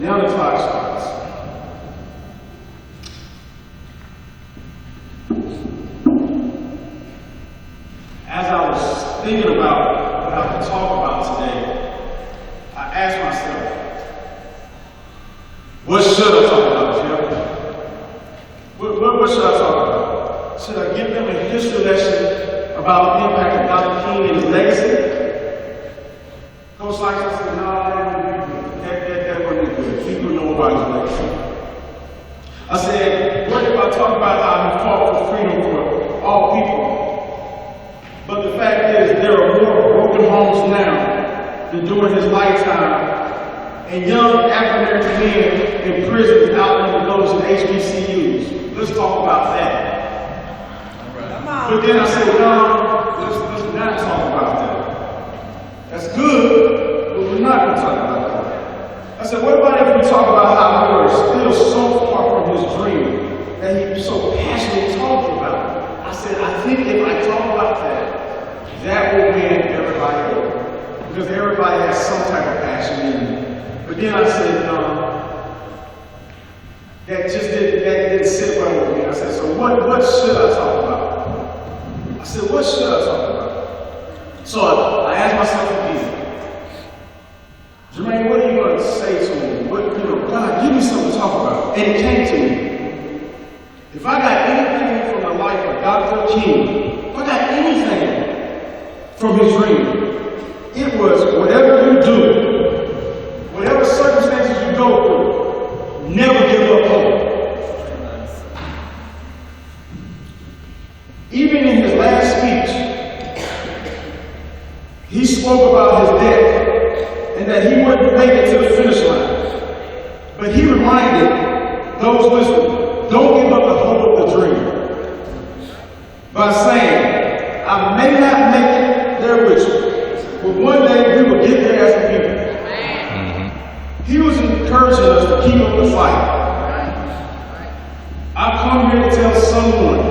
Now the clock starts. As I was thinking about what I could talk about today, I asked myself, what should I talk about, Jeff? What should I talk about? Should I give them a history lesson about the impact of Dr. King and his legacy? Coach Lyson said, no, that wasn't good. People know about his legacy. I said, what if I talk about how he fought for freedom for all people? But the fact is, there are more broken homes now than during his lifetime, and young African-American men in prisons outnumber those in HBCUs. Let's talk about that. But then I said, no, let's not talk about that. That's good, but we're not going to talk about that. I said, what about if we talk about how we are still so far from his dream that he so passionately talked about? I said, I think if I talk about that, that will win everybody over. Because everybody has some type of passion in it. But then I said, no, that didn't sit well with me. I said, so what should I talk about? I said, what should I talk about? So I asked myself again, Jermaine, what are you going to say to me? God, give me something to talk about. And it came to me. If I got anything from the life of Dr. King, if I got anything from his dream, it was whatever you do, whatever circumstances you go through, never give up hope. Even in his last speech, he spoke about his death and that he wouldn't make it to the finish line. But he reminded those listening, don't give up the hope of the dream. By saying, I may not make it there with you, but one day we will get there as a people. He was encouraging us to keep up the fight. I've come here to tell someone,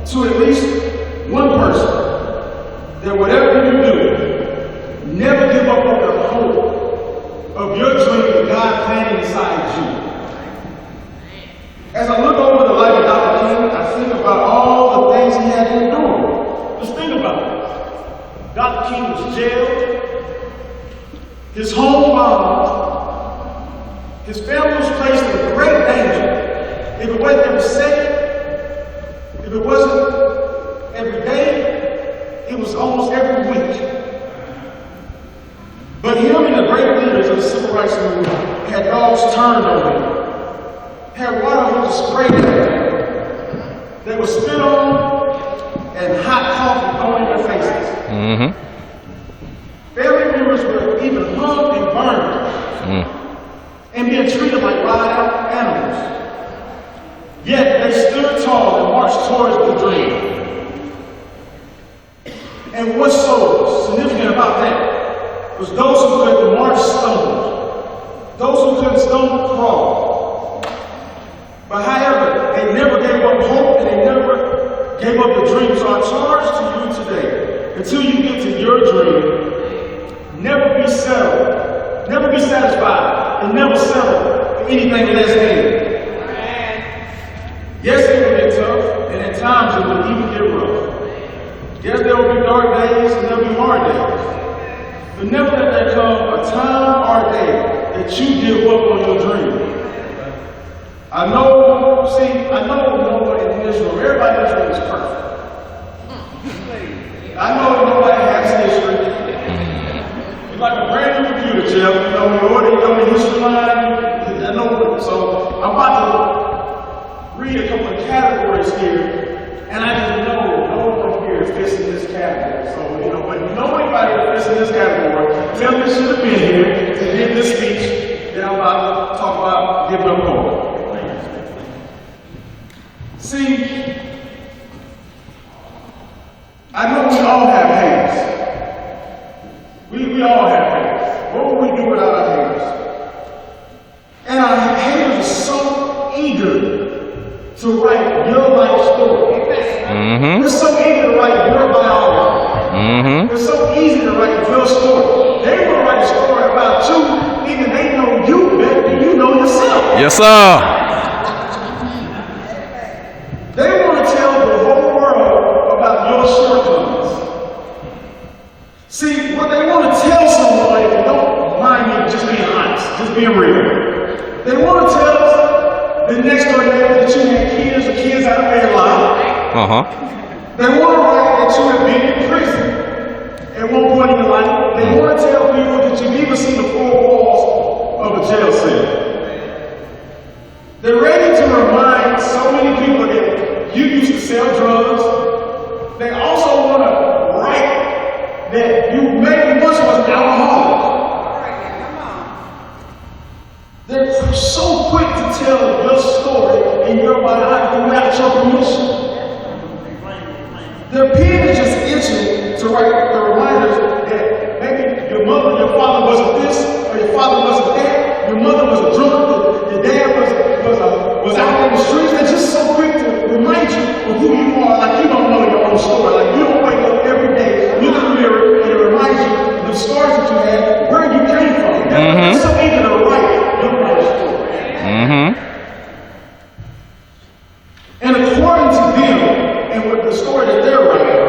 to at least one person, that whatever you do, never give up on the hope of your dream that God planted inside you. As I look over the life of Dr. King, I think about all the things he had to endure. Just think about it. Dr. King was jailed, his home bombed, his family was placed in great danger. If it wasn't every second, if it wasn't every day, it was almost every week. But him and the great leaders of the civil rights movement had dogs turned on them, had water hoses sprayed at them. They were spit on and hot coffee thrown in their faces. Family members were even hung and burned and being treated like wild animals. Yet they stood tall and marched towards the dream. And what's so significant about that was those who couldn't march stumbled. Those who couldn't stumble crawled. But however, they never gave up hope and they never gave up the dream. So I charge to you today, until you get to your dream, never be settled, never be satisfied, and never settle for anything less than. Yes, it will get tough, and at times it will even get rough. Yes, there will be dark days and there will be hard days. But never let there come a time or a day that you give up on your dream. I know no one in this room, everybody in this room is perfect. I know nobody has history. It's like a brand new computer, Jeff. You know, you order, the history line. I know, so I'm about to read a couple of categories here, and I just know no one here fits in this category. So, but know anybody that fits in this category, tell me should have been here to give this speech that I'm about to talk about giving up hope. See, I know we all have haters. We all have haters. What would we do without our haters? And our haters are so eager to write your life story. They're so eager to write your biography. It's so easy to write your story. They want to write a story about you, even they know you better than you Yes, sir. They want to tell the whole world about your shortcomings. See, what they want to tell someone, if you don't mind me just being honest, just being real, they want to tell the next door neighbor that you had kids or kids out of wedlock. They want to write that you have been in prison at one point in your life. They want to tell people that you've even seen the four walls of a jail cell. They're ready to remind so many people that you used to sell drugs. They also want to write that you maybe once was an alcoholic. They're so quick to tell your story in your biography without your permission. Their pen is just itching to write the reminders that maybe your mother, your father wasn't this, or your father wasn't that, your mother was a drunk, your dad was out in the streets. They're just so quick to remind you of who you are, like you don't know your own story. Like you don't wake up every day, look in the mirror, and it reminds you of the scars that you had, where you came from. It's so easy to write your own story. And according to them, and with the story that they're writing,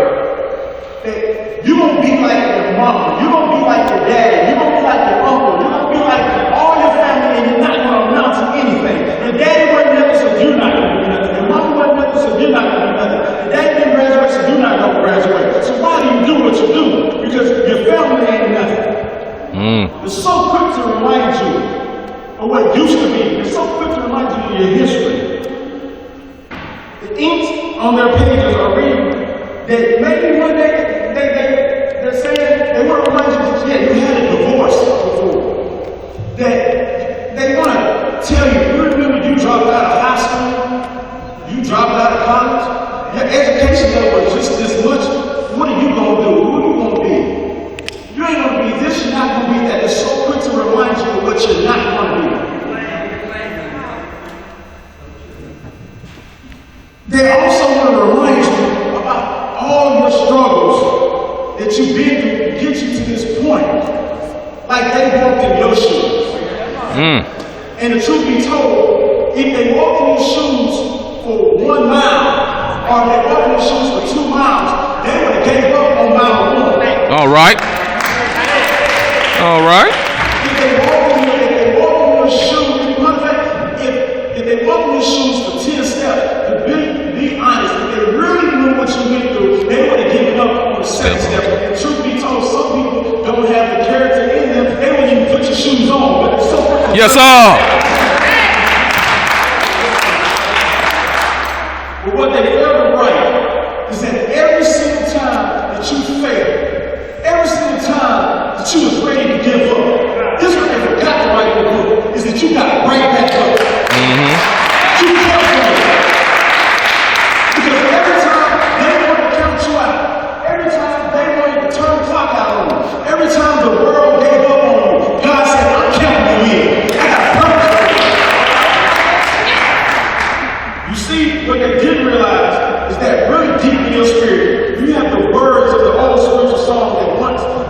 that you won't be like your mama, you won't be like your dad, you won't be like your uncle, you won't be like all your family, and you're not going to amount to anything. Your daddy wasn't nothing, so you're not going to be nothing. Your mama wasn't nothing, so you're not going to be nothing. Your daddy didn't graduate, so you're not going to graduate. So why do you do what you do? Because your family ain't nothing. It's so quick to remind you of what used to be. It's so quick to remind you of your history. The ink on their pages are reading that maybe one day they're saying they want to remind you that you had a divorce before. That they want to tell you remember you dropped out of high school, you dropped out of college, your education level was just this much. What are you going to do? Who are you going to be? You ain't going to be this, you're not going to be that. It's so quick to remind you of what you're not going to be. They also want to remind you about all your struggles that you've been through to get you to this point. Like they walked in your shoes. And the truth be told, if they walked in your shoes for 1 mile, or if they walked in your shoes for 2 miles, they would have gave up on mile 1. All right. If they walk in your shoes, if they walk in your shoes for 10 steps, to be honest, if they really knew what you went through, they would have given up on the second step. And truth be told, some people don't have the character in them. They wouldn't even put your shoes on, but it's so freaking Yes, sir. But what they fail to write is that every single time that you failed, every single time that you was ready to give up, this is what they forgot to write in the book, is that you got right back up. You kept going. Because every time they wanted to count you out, every time they wanted to turn the clock out on you, every time the world gave up on you, God said, I'm counting you in. I got purpose for you. You see, what they didn't realize is that really deep in your spirit, you have the words of the old spiritual song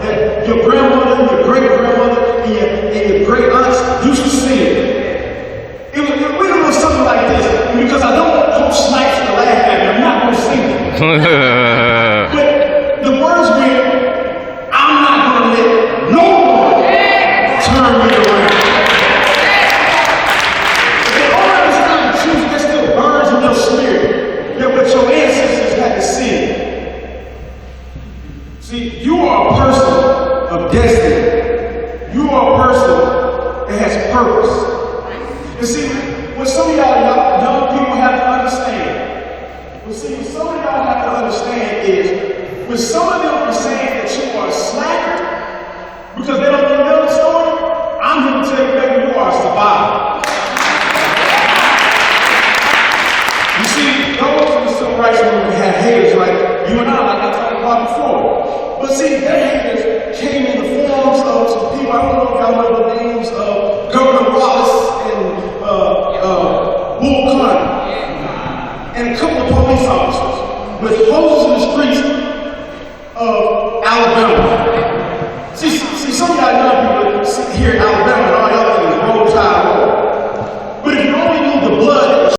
that your grandmother, your great-grandmother, and your great aunts used to sing. It was something like this, because I don't want Coach Snipes to laugh at me, I'm not going to sing it. But the words went, I'm not going to let no one turn me around. If they don't understand the truth, there's still birds in your spirit that what your ancestors had to sing. See, you are a person of destiny. You are a person that has purpose. You see, what some of y'all young people have to understand, what some of y'all have to understand is, when some of them are saying that you are a slacker because they don't know the story, I'm here to tell you that you are a survivor. You see, those in the civil rights movement had haters like you and I, like I talked about before. But see, their haters came in the forms of some people. I don't know if y'all know the names of Governor Wallace and Bull Connor, and a couple of police officers with holes in the streets